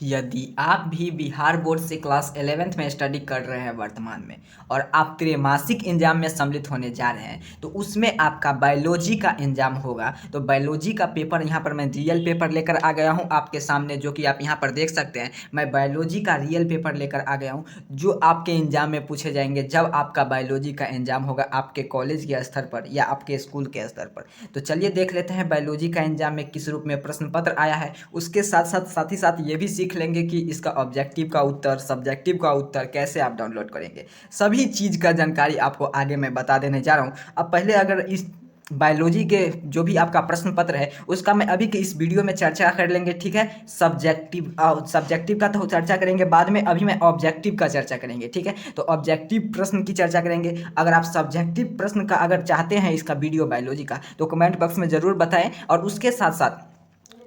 यदि आप भी बिहार बोर्ड से क्लास 11th में स्टडी कर रहे हैं वर्तमान में और आप त्रैमासिक एग्जाम में सम्मिलित होने जा रहे हैं तो उसमें आपका बायोलॉजी का एग्जाम होगा। तो बायोलॉजी का पेपर यहाँ पर मैं रियल पेपर लेकर आ गया हूँ आपके सामने, जो कि आप यहाँ पर देख सकते हैं। मैं बायोलॉजी का रियल पेपर लेकर आ गया हूँ जो आपके एग्जाम में पूछे जाएंगे जब आपका बायोलॉजी का एग्जाम होगा आपके कॉलेज के स्तर पर या आपके स्कूल के स्तर पर। तो चलिए देख लेते हैं बायोलॉजी का एग्जाम में किस रूप में प्रश्न पत्र आया है। उसके साथ ही साथ ये भी सीख लेंगे कि इसका ऑब्जेक्टिव का उत्तर, सब्जेक्टिव का उत्तर कैसे आप डाउनलोड करेंगे। सभी चीज़ का जानकारी आपको आगे मैं बता देने जा रहा हूँ। अब पहले अगर इस बायोलॉजी के जो भी आपका प्रश्न पत्र है उसका मैं अभी के इस वीडियो में चर्चा कर लेंगे, ठीक है। सब्जेक्टिव का तो चर्चा करेंगे बाद में, अभी मैं ऑब्जेक्टिव का चर्चा करेंगे, ठीक है। तो ऑब्जेक्टिव प्रश्न की चर्चा करेंगे। अगर आप सब्जेक्टिव प्रश्न का अगर चाहते हैं इसका वीडियो बायोलॉजी का तो कमेंट बॉक्स में ज़रूर बताएं। और उसके साथ साथ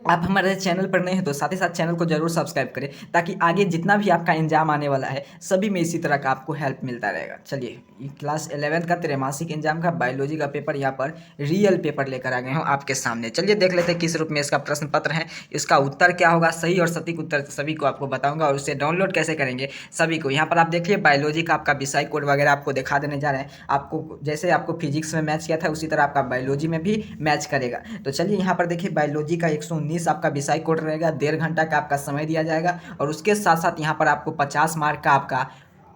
आप हमारे चैनल पर नए हैं तो साथ ही साथ चैनल को जरूर सब्सक्राइब करें ताकि आगे जितना भी आपका एग्जाम आने वाला है सभी में इसी तरह का आपको हेल्प मिलता रहेगा। चलिए क्लास 11th का त्रैमासिक एग्जाम का बायोलॉजी का पेपर यहाँ पर रियल पेपर लेकर आ गए हूँ आपके सामने। चलिए देख लेते हैं किस रूप में इसका प्रश्न पत्र है, इसका उत्तर क्या होगा, सही और सटीक उत्तर सभी को आपको बताऊंगा और उसे डाउनलोड कैसे करेंगे सभी को। यहाँ पर आप देखिए बायोलॉजी का आपका विषय कोड वगैरह आपको दिखा देने जा रहे हैं। आपको जैसे आपको फिजिक्स में मैच किया था उसी तरह आपका बायोलॉजी में भी मैच करेगा। तो चलिए यहाँ पर देखिए बायोलॉजी का 119 आपका विषय कोड रहेगा, 1.5 घंटा का आपका समय दिया जाएगा और उसके साथ साथ यहाँ पर आपको 50 मार्क का आपका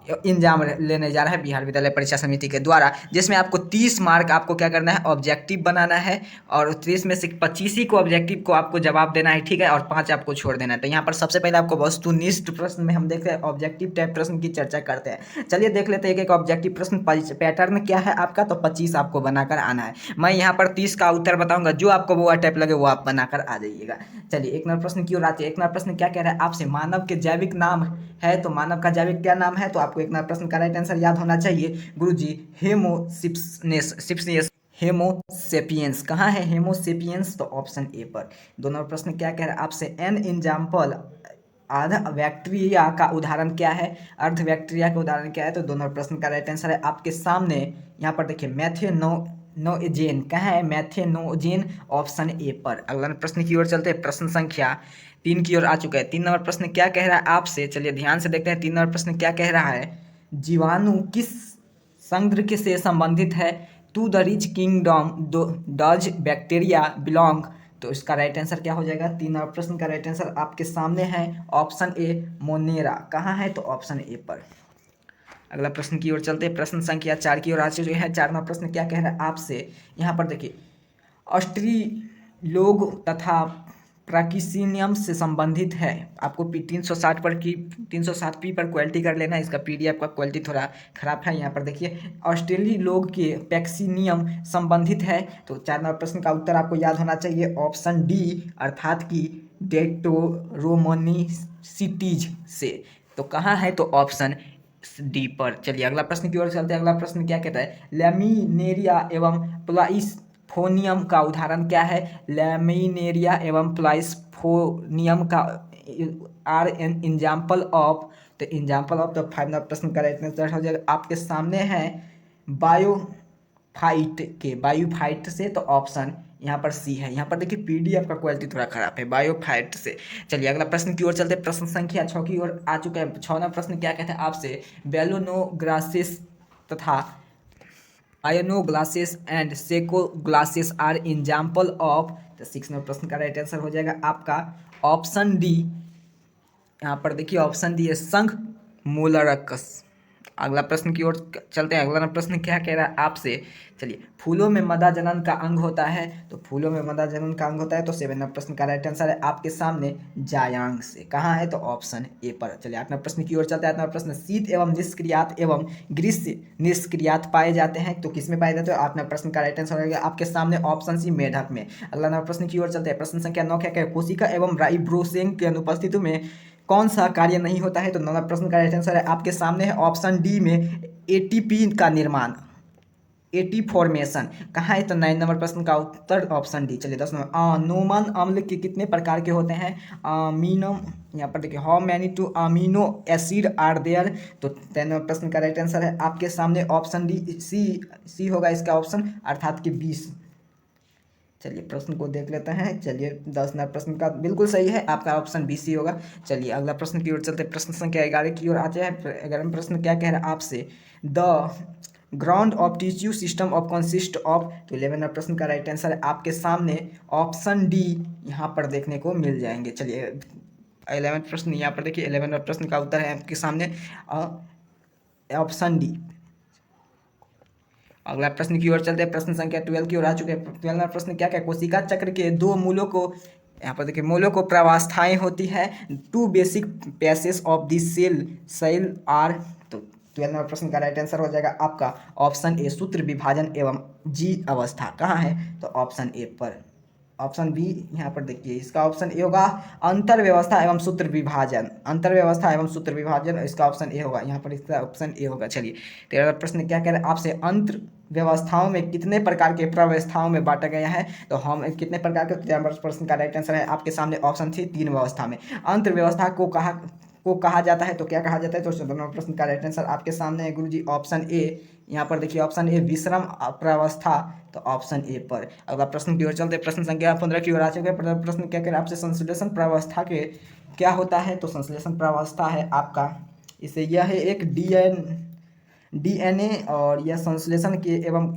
एग्जाम लेने जा रहा है बिहार विद्यालय परीक्षा समिति के द्वारा, जिसमें आपको 30 मार्क आपको क्या करना है, ऑब्जेक्टिव बनाना है और 30 में से 25 ही को ऑब्जेक्टिव को आपको जवाब देना है, ठीक है, और 5 आपको छोड़ देना है। तो यहाँ पर सबसे पहले आपको वस्तुनिष्ठ प्रश्न में हम देखते हैं ऑब्जेक्टिव टाइप प्रश्न की चर्चा करते हैं। चलिए देख लेते हैं एक एक ऑब्जेक्टिव प्रश्न पैटर्न क्या है आपका। तो 25 आपको बनाकर आना है। मैं यहाँ पर 30 का उत्तर बताऊंगा, जो आपको वो टाइप लगे वो आप बनाकर आ जाइएगा। चलिए एक नंबर प्रश्न की ओर आते हैं। एक नंबर प्रश्न क्या कह रहा है आपसे, मानव के जैविक नाम है। तो मानव का जैविक क्या नाम है, तो आपको एक नंबर प्रश्न का राइट आंसर याद होना चाहिए गुरुजी, हेमोसिप्सनेस हेमोसेपियंस। कहाँ है हेमोसेपियंस, तो ऑप्शन ए पर। दो नंबर प्रश्न क्या कह रहा है आपसे, एन एग्जाम्पल अर्ध बैक्टीरिया का उदाहरण क्या है, अर्ध बैक्टीरिया का उदाहरण क्या है। तो दोनों प्रश्न का राइट आंसर है आपके सामने। यहाँ पर देखिए मैथेनोजेन, कहाँ है मैथेनोजेन, ऑप्शन ए पर। अगला प्रश्न की ओर चलते हैं, प्रश्न संख्या 3 की ओर आ चुका है। 3 नंबर प्रश्न क्या कह रहा है आपसे, चलिए ध्यान से देखते हैं। 3 नंबर प्रश्न क्या कह रहा है, जीवाणु किस संघ के से संबंधित है, to the rich kingdom does bacteria belong. तो इसका राइट आंसर क्या हो जाएगा, 3 नंबर प्रश्न का राइट आंसर आपके सामने है ऑप्शन ए मोनेरा। कहाँ है, तो ऑप्शन ए पर। अगला प्रश्न की ओर चलते हैं, प्रश्न संख्या 4 की ओर आ चुके हैं। 4 नंबर प्रश्न क्या कह रहा है आपसे, यहाँ पर देखिए ऑस्ट्रीलोग तथा प्राकिसिनियम से संबंधित है। आपको 360 पर की 360p पर क्वालिटी कर लेना है। इसका पीडीएफ का क्वालिटी थोड़ा खराब है। यहाँ पर देखिए ऑस्ट्रेली लोग के पैक्सिनियम संबंधित है। तो 4 नंबर प्रश्न का उत्तर आपको याद होना चाहिए ऑप्शन डी, अर्थात कि डेक्टोरोमोनिसिटीज से। तो कहाँ है, तो ऑप्शन डी पर। चलिए अगला प्रश्न की ओर चलते हैं। अगला प्रश्न क्या कहता है, लैमिनेरिया एवं प्लाइस्फोनियम का उदाहरण क्या है। लैमिनेरिया एवं प्लाइस्फोनियम का आर एन एग्जाम्पल ऑफ। तो एग्जाम्पल ऑफ, तो 5 नंबर प्रश्न का राइट आंसर हो जाएगा आपके सामने है बायोफाइट से। तो ऑप्शन यहाँ पर सी है। यहाँ पर देखिए पीडीएफ का क्वालिटी थोड़ा खराब है, बायोफाइट से। चलिए अगला प्रश्न की ओर चलते हैं। प्रश्न संख्या 6 की ओर आ चुका है। 6वां प्रश्न क्या कहते हैं आपसे, बेलोनोग्रासिस तथा आयनोग्लासेस एंड सेकोग्लासेस आर एग्जाम्पल ऑफ। तो 6 नंबर प्रश्न का राइट आंसर हो जाएगा आपका ऑप्शन डी। यहाँ पर देखिए ऑप्शन डी है संघ मोलरकस। अगला प्रश्न की ओर चलते हैं। अगला प्रश्न क्या कह रहा है आपसे, चलिए फूलों में मदा जनन का अंग होता है। तो फूलों में मदा जनन का अंग होता है। तो 7 नंबर प्रश्न का राइट आंसर है आपके सामने जायांग से। कहाँ है, तो ऑप्शन ए पर। चलिए 8 नंबर प्रश्न की ओर चलते हैं। 8 नंबर प्रश्न, शीत एवं निष्क्रियात एवं ग्रीष्म निष्क्रियात पाए जाते हैं। तो किसमें पाए जाते हैं, 8 नंबर प्रश्न का राइट आंसर होगा आपके सामने ऑप्शन सी, मेढक में। अगला नंबर प्रश्न की ओर चलते हैं। प्रश्न संख्या 9 क्या है, कोशिका एवं राइब्रोसेन के अनुपस्थिति में कौन सा कार्य नहीं होता है। तो 9 नंबर प्रश्न का राइट आंसर है आपके सामने है ऑप्शन डी में, एटीपी का निर्माण, एटी फॉर्मेशन। कहाँ है, तो 9 नंबर प्रश्न का उत्तर ऑप्शन डी। चलिए 10 नंबर, नोमन अम्ल के कितने प्रकार के होते हैं, अमीनो। यहाँ पर देखिए how many two amino acid are there. तो 10 नंबर प्रश्न का राइट आंसर है आपके सामने ऑप्शन डी, सी होगा इसका ऑप्शन, अर्थात कि 20। चलिए प्रश्न को देख लेते हैं। चलिए 10 नंबर प्रश्न का बिल्कुल सही है, आपका ऑप्शन बी सी होगा। चलिए अगला प्रश्न की ओर चलते, प्रश्न संख्या 11 की ओर आते हैं। 11वां प्रश्न क्या कह रहा है आपसे, the ground of tissue system of consist of. तो 11वां प्रश्न का राइट आंसर है आपके सामने ऑप्शन डी यहाँ पर देखने को मिल जाएंगे। चलिए 11वां प्रश्न यहाँ पर देखिए, 11वां प्रश्न का उत्तर है आपके सामने ऑप्शन डी। अगला प्रश्न की ओर चलते हैं, प्रश्न संख्या 12 की ओर आ चुके हैं। 12वां प्रश्न क्या क्या, कोशिका चक्र के दो मूलों को, यहाँ पर देखिए मूलों को प्रवास्थाएं होती है। Two basic passage of this cell are. तो 12वां प्रश्न का राइट आंसर हो जाएगा आपका ऑप्शन ए, सूत्र विभाजन एवं जी अवस्था। कहाँ है, तो ऑप्शन ए पर। ऑप्शन बी यहाँ पर देखिए, इसका ऑप्शन ए होगा अंतर व्यवस्था एवं सूत्र विभाजन। अंतर व्यवस्था एवं सूत्र विभाजन, इसका ऑप्शन ए होगा यहाँ पर, इसका ऑप्शन ए होगा। चलिए 13वां प्रश्न क्या कह रहे हैं आपसे, अंतर व्यवस्थाओं में कितने प्रकार के प्रवस्थाओं में बांटा गया है। तो हम कितने प्रकार के, 13वां प्रश्न का राइट आंसर है आपके सामने ऑप्शन थी 3 व्यवस्था में। अंतर व्यवस्था को कहा जाता है, तो क्या कहा जाता है, तो 14वां प्रश्न का राइट आंसर आपके सामने है गुरुजी ऑप्शन ए। यहाँ पर देखिए ऑप्शन ए विश्रम प्रावस्था, तो ऑप्शन ए पर। अगला प्रश्न की ओर चलते, प्रश्न संख्या 15 की ओर आ चुके हैं। प्रश्न क्या कह रहे हैं आपसे, संश्लेषण प्रावस्था के क्या होता है। तो संश्लेषण प्रावस्था है आपका, इसे यह है एक डीएनए और यह संश्लेषण के एवं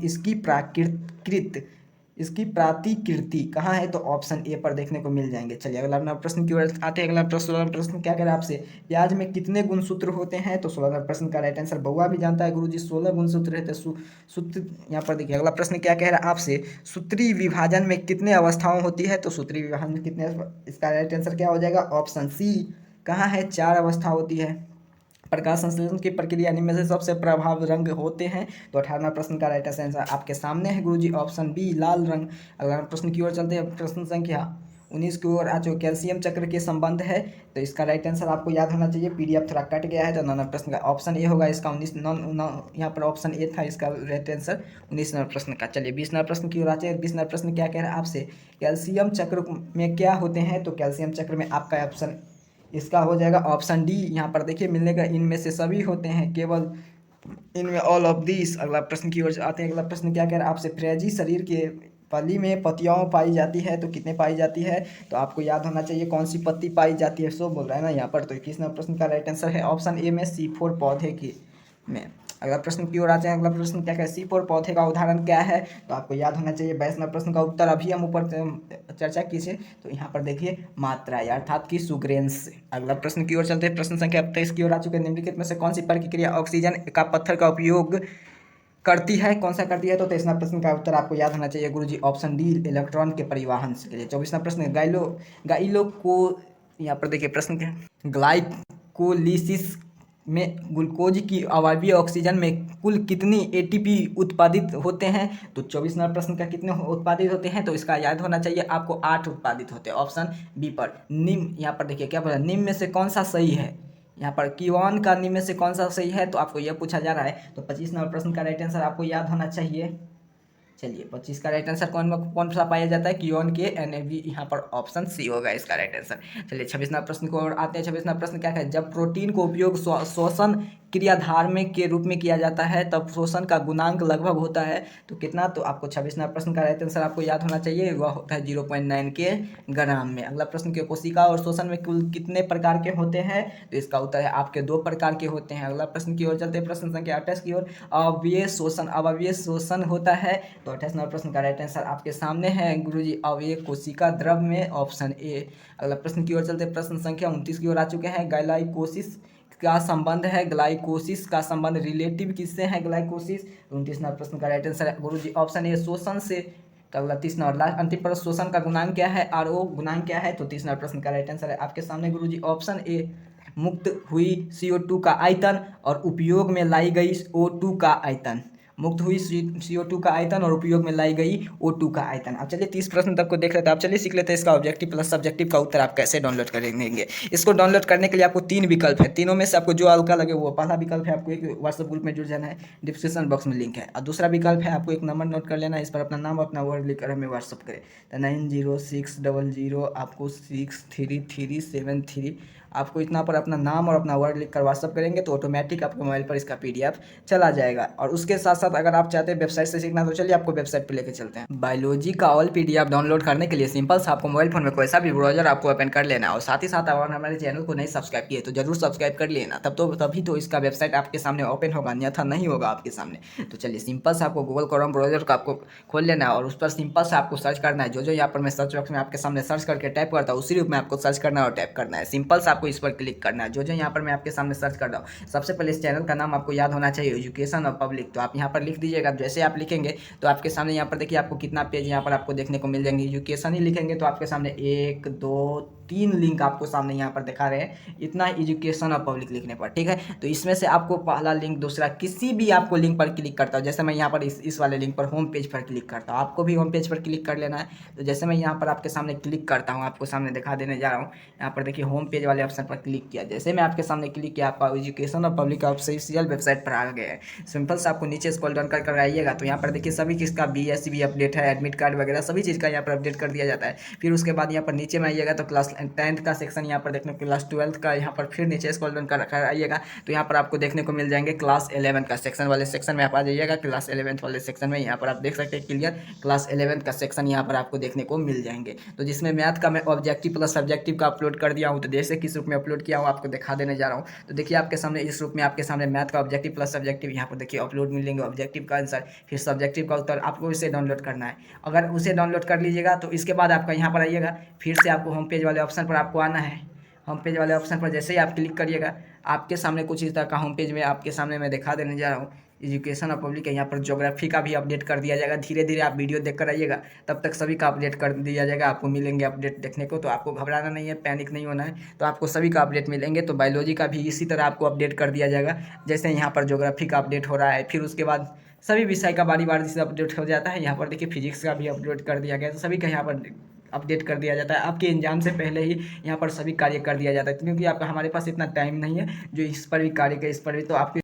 इसकी प्रतिकृति कहाँ है, तो ऑप्शन ए पर देखने को मिल जाएंगे। चलिए अगला प्रश्न की ओर आते हैं। अगला प्रश्न क्या कह रहा है आपसे, प्याज में कितने गुणसूत्र होते हैं। तो 16वां प्रश्न का राइट आंसर बउआ भी जानता है गुरुजी, 16 गुणसूत्र रहते हैं। सूत्र यहाँ पर देखिए, अगला प्रश्न क्या कह रहा है आपसे, सूत्री विभाजन में कितने अवस्थाएं होती है। तो सूत्री विभाजन में कितने, इसका राइट आंसर क्या हो जाएगा, ऑप्शन सी। कहाँ है, 4 अवस्था होती है। प्रकाश संश्लेषण की प्रक्रिया इनमें से सबसे प्रभाव रंग होते हैं। तो 18वां प्रश्न का राइट आंसर आपके सामने है गुरुजी, ऑप्शन बी लाल रंग। अगला प्रश्न की ओर चलते हैं, प्रश्न संख्या 19 की ओर आज कैल्शियम चक्र के संबंध है। तो इसका राइट आंसर आपको याद होना चाहिए, पीडीएफ थोड़ा कट गया है। तो 9वां प्रश्न का ऑप्शन ए होगा इसका, 19 यहाँ पर ऑप्शन ए था, इसका राइट आंसर 19वां प्रश्न का। चलिए 20वां प्रश्न की ओर आते हैं। 20वां प्रश्न क्या कह रहा है आपसे, कैल्शियम चक्र में क्या होते हैं। तो कैल्शियम चक्र में आपका ऑप्शन, इसका हो जाएगा ऑप्शन डी। यहाँ पर देखिए मिलने का, इनमें से सभी होते हैं, केवल इनमें ऑल ऑफ दिस। अगला प्रश्न की ओर आते हैं। अगला प्रश्न क्या कह रहा है आपसे, फ्रेजी शरीर के पली में पत्तियाँ पाई जाती है। तो कितने पाई जाती है, तो आपको याद होना चाहिए कौन सी पत्ती पाई जाती है, सो बोल रहा है ना यहाँ पर। तो 21वां प्रश्न का राइट आंसर है ऑप्शन ए में, C4 पौधे की में। अगला प्रश्न की ओर आते हैं। अगला प्रश्न क्या है, C4 पौधे का उदाहरण क्या है। तो आपको याद होना चाहिए 22वां प्रश्न का उत्तर अभी हम ऊपर चर्चा कीजिए। तो यहाँ पर देखिए मात्रा अर्थात की सुग्रेंस। अगला प्रश्न की ओर चलते हैं। प्रश्न संख्या 23 की ओर आ चुके हैं। निम्नलिखित में से कौन सी प्रक्रिया ऑक्सीजन का पत्थर का उपयोग करती है, कौन सा करती है। तो 23वां प्रश्न का उत्तर आपको याद होना चाहिए गुरुजी, ऑप्शन डी इलेक्ट्रॉन के परिवहन के लिए। 24वां प्रश्न गाइलो को, यहाँ पर देखिए प्रश्न क्या, ग्लाइकोलिसिस में ग्लूकोज की अवायवीय ऑक्सीजन में कुल कितनी एटीपी उत्पादित होते हैं। तो 24वां प्रश्न का कितने उत्पादित होते हैं, तो इसका याद होना चाहिए आपको 8 उत्पादित होते हैं, ऑप्शन बी पर। निम्न, यहाँ पर देखिए क्या बोला, निम्न में से कौन सा सही है। यहाँ पर कीवान का निम्न में से कौन सा सही है, तो आपको यह पूछा जा रहा है। तो 25वां प्रश्न का राइट आंसर आपको याद होना चाहिए। चलिए 25 का राइट आंसर कौन सा पाया जाता है, कीओन के NAV, यहाँ पर ऑप्शन सी होगा इसका राइट आंसर। चलिए 26वां प्रश्न को और आते हैं। 26वां प्रश्न क्या है, जब प्रोटीन को उपयोग श्वसन क्रियाधार में के रूप में किया जाता है तब शोषण का गुणांक लगभग होता है, तो कितना। तो आपको 26वां प्रश्न का राइट आंसर आपको याद होना चाहिए, वह होता है 0.9 के ग्राम में। अगला प्रश्न के, कोशिका और शोषण में कुल कितने प्रकार के होते हैं। तो इसका उत्तर है आपके 2 प्रकार के होते हैं। अगला प्रश्न की ओर चलते हैं। प्रश्न संख्या 28 की ओर, अवयव शोषण होता है। तो 28वां प्रश्न का राइट आंसर आपके सामने है गुरुजी, अवयव कोशिका द्रव में, ऑप्शन ए। अगला प्रश्न की ओर चलते हैं। प्रश्न संख्या 29 की ओर आ चुके हैं। ग्लाइकोसिस का संबंध है, ग्लाइकोसिस का संबंध रिलेटिव किससे है, ग्लाइकोसिस। 29वां प्रश्न का राइट आंसर है गुरुजी, ऑप्शन ए शोषण से। तो अगला 30वां और लास्ट अंतिम प्रश्न, शोषण का गुणांक क्या है, RO गुणांक क्या है। तो 30वां प्रश्न का राइट आंसर है आपके सामने गुरुजी, ऑप्शन ए मुक्त हुई CO2 का आयतन और उपयोग में लाई गई O2 का आयतन। मुक्त हुई CO2 का आयतन और उपयोग में लाई गई O2 का आयतन। अब चलिए 30 प्रश्न तक को देख लेते हैं। आप चलिए सीख लेते हैं इसका ऑब्जेक्टिव प्लस सब्जेक्टिव का उत्तर आप कैसे डाउनलोड करेंगे। इसको डाउनलोड करने के लिए आपको 3 विकल्प है, तीनों में से आपको जो हल्का लगे वो। पहला विकल्प है आपको एक व्हाट्सएप ग्रुप में जुड़ जाना है, डिस्क्रिप्शन बॉक्स में लिंक है। और दूसरा विकल्प है आपको एक नंबर नोट कर लेना है, इस पर अपना नाम अपना वर्ड लिखकर हमें व्हाट्सअप करें। तो 90600 आपको 63373, आपको इतना पर अपना नाम और अपना वर्ड लिख कर व्हाट्सअप करेंगे तो ऑटोमेटिक आपके मोबाइल पर इसका PDF चला जाएगा। और उसके साथ साथ साथ अगर आप चाहते हैं वेबसाइट से सीखना तो चलिए आपको वेबसाइट पे लेके चलते हैं। बायोलॉजी का ऑल पीडीएफ डाउनलोड करने के लिए सिंपल से आपको मोबाइल फोन में कोई सा भी ब्राउजर आपको ओपन कर लेना है और साथ ही साथ अगर हमारे चैनल को नहीं सब्सक्राइब किए तो जरूर सब्सक्राइब कर लेना, तभी तो इसका वेबसाइट आपके सामने ओपन होगा, अन्यथा नहीं होगा आपके सामने। तो चलिए सिंपल से आपको गूगल क्रोम ब्राउजर को आपको खोल लेना है और उस पर सिंपल से आपको सर्च करना है। जो यहाँ पर मैं सर्च बॉक्स में आपके सामने सर्च करके टाइप करता हूँ उसी रूप में आपको सर्च करना है और टाइप करना है। सिंपल से आपको इस पर क्लिक करना है। जो यहाँ पर मैं आपके सामने सर्च कर रहा हूँ, सबसे पहले इस चैनल का नाम आपको याद होना चाहिए, एजुकेशन और पब्लिक। तो आप यहाँ पर लिख दीजिएगा। जैसे आप लिखेंगे तो आपके सामने यहाँ पर देखिए आपको कितना पेज यहाँ पर आपको देखने को मिल जाएंगे। एजुकेशन ही लिखेंगे तो आपके सामने 1 2 3 लिंक आपको सामने यहाँ पर दिखा रहे हैं, इतना एजुकेशन और पब्लिक लिखने पर, ठीक है। तो इसमें से आपको पहला लिंक, दूसरा, किसी भी आपको लिंक पर क्लिक करता हूँ। जैसे मैं यहाँ पर इस वाले लिंक पर होम पेज पर क्लिक करता हूँ, आपको भी होम पेज पर क्लिक कर लेना है। तो जैसे मैं यहाँ पर आपके सामने क्लिक करता हूँ, आपको सामने दिखा देने जा रहा हूँ। यहाँ पर देखिए होम पेज वाले ऑप्शन पर क्लिक किया। जैसे मैं आपके सामने क्लिक किया, आपका एजुकेशन और पब्लिक ऑफिशियल वेबसाइट पर आ गया है। सिंपल से आपको नीचे स्क्रॉल डाउन कर आइएगा तो यहाँ पर देखिए सभी किसका BSc भी अपडेट है, एडमिट कार्ड वगैरह सभी चीज़ का यहाँ पर अपडेट कर दिया जाता है। फिर उसके बाद यहाँ पर नीचे में आइएगा तो क्लास 10th का सेक्शन यहाँ पर देखने को, क्लास 12th का यहाँ पर फिर नीचे स्क्रॉल डाउन कर आइएगा तो यहाँ पर आपको देखने को मिल जाएंगे क्लास 11 का सेक्शन वाले सेक्शन में आप आ जाइएगा। क्लास 11th वाले सेक्शन में यहाँ पर आप देख सकते हैं क्लियर क्लास 11th का सेक्शन यहाँ पर आपको देखने को मिल जाएंगे। तो जिसमें मैथ का मैं ऑब्जेक्टिव प्लस सब्जेक्टिव का अपलोड कर दिया हूँ। तो जैसे किस रूप में अपलोड किया हूँ आपको दिखा देने जा रहा हूँ। तो देखिए आपके सामने इस रूप में आपके सामने मैथ का ऑब्जेक्टिव प्लस सब्जेक्टिव यहाँ पर देखिए अपलोड मिलेंगे। ऑब्जेक्टिव का आंसर, फिर सब्जेक्टिव का उत्तर, आपको इसे डाउनलोड करना है। अगर उसे डाउनलोड कर लीजिएगा तो इसके बाद आपका यहाँ पर आइएगा, फिर से आपको होम पेज वाले ऑप्शन पर आपको आना है। होम पेज वाले ऑप्शन पर जैसे ही आप क्लिक करिएगा आपके सामने कुछ इस तरह का होम पेज में आपके सामने मैं दिखा देने जा रहा हूँ। एजुकेशन और पब्लिक है, यहाँ पर ज्योग्राफी का भी अपडेट कर दिया जाएगा। धीरे धीरे आप वीडियो देख कर आइएगा, तब तक सभी का अपडेट कर दिया जाएगा। आपको मिलेंगे अपडेट देखने को, तो आपको घबराना नहीं है, पैनिक नहीं होना है, तो आपको सभी का अपडेट मिलेंगे। तो बायोलॉजी का भी इसी तरह आपको अपडेट कर दिया जाएगा। जैसे यहाँ पर ज्योग्राफी का अपडेट हो रहा है, फिर उसके बाद सभी विषय का बारी बारी से अपडेट हो जाता है। यहाँ पर देखिए फिजिक्स का भी अपलोड कर दिया गया, तो सभी का यहाँ पर अपडेट कर दिया जाता है। आपके एग्जाम से पहले ही यहाँ पर सभी कार्य कर दिया जाता है, क्योंकि आपका हमारे पास इतना टाइम नहीं है जो इस पर भी कार्य करे, इस पर भी। तो आपके